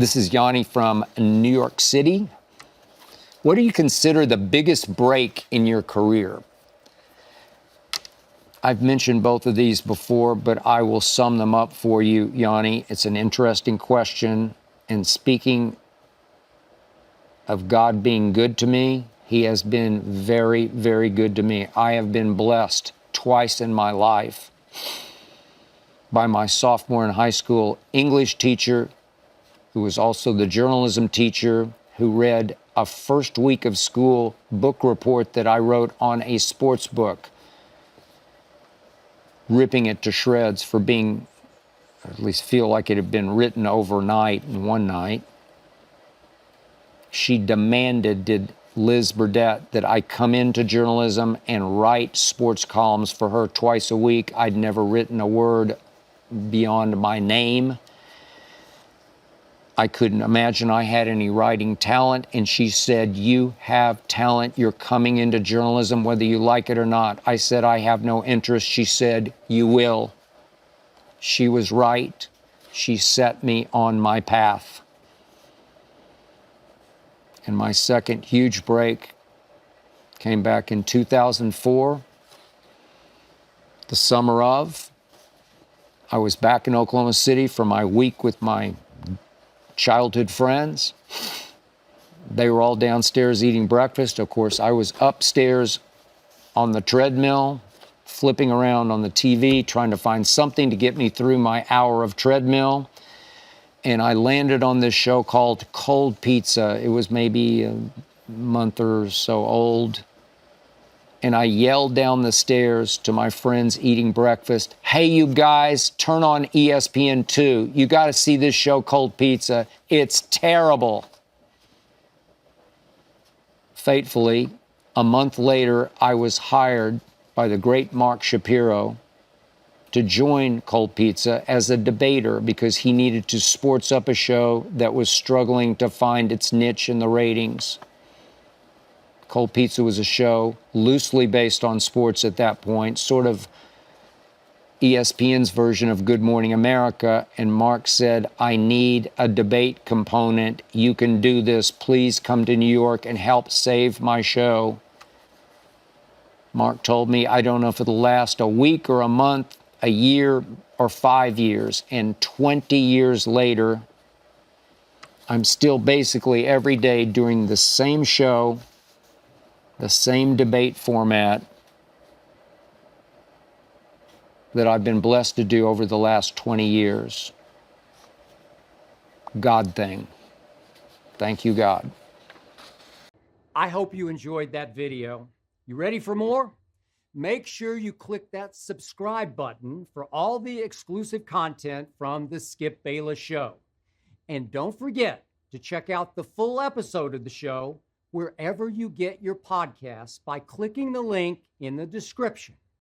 This is Yanni from New York City. What do you consider the biggest break in your career? I've mentioned both of these before, but I will sum them up for you, Yanni. It's an interesting question. And speaking of God being good to me, He has been very, very good to me. I have been blessed twice in my life by my sophomore in high school English teacher, who was also the journalism teacher, who read a first week of school book report that I wrote on a sports book, ripping it to shreds for being, or at least feel like it had been written overnight in one night. She demanded, did Liz Burdett, that I come into journalism and write sports columns for her twice a week. I'd never written a word beyond my name. I couldn't imagine I had any writing talent, and she said, you have talent, you're coming into journalism whether you like it or not. I said, I have no interest. She said, you will. She was right. She set me on my path. And my second huge break came back in 2004, the summer of. I was back in Oklahoma City for my week with my childhood friends. They were all downstairs eating breakfast. Of course, I was upstairs on the treadmill, flipping around on the TV, trying to find something to get me through my hour of treadmill. And I landed on this show called Cold Pizza. It was maybe a month or so old. And I yelled down the stairs to my friends eating breakfast, hey, you guys, turn on ESPN2. You got to see this show, Cold Pizza. It's terrible. Fatefully, a month later, I was hired by the great Mark Shapiro to join Cold Pizza as a debater because he needed to sports up a show that was struggling to find its niche in the ratings. Cold Pizza was a show loosely based on sports at that point, sort of ESPN's version of Good Morning America. And Mark said, I need a debate component. You can do this. Please come to New York and help save my show. Mark told me, I don't know if it'll last a week or a month, a year or 5 years. And 20 years later, I'm still basically every day doing the same show, the same debate format that I've been blessed to do over the last 20 years. God thing. Thank you, God. I hope you enjoyed that video. You ready for more? Make sure you click that subscribe button for all the exclusive content from the Skip Bayless Show. And don't forget to check out the full episode of the show wherever you get your podcasts by clicking the link in the description.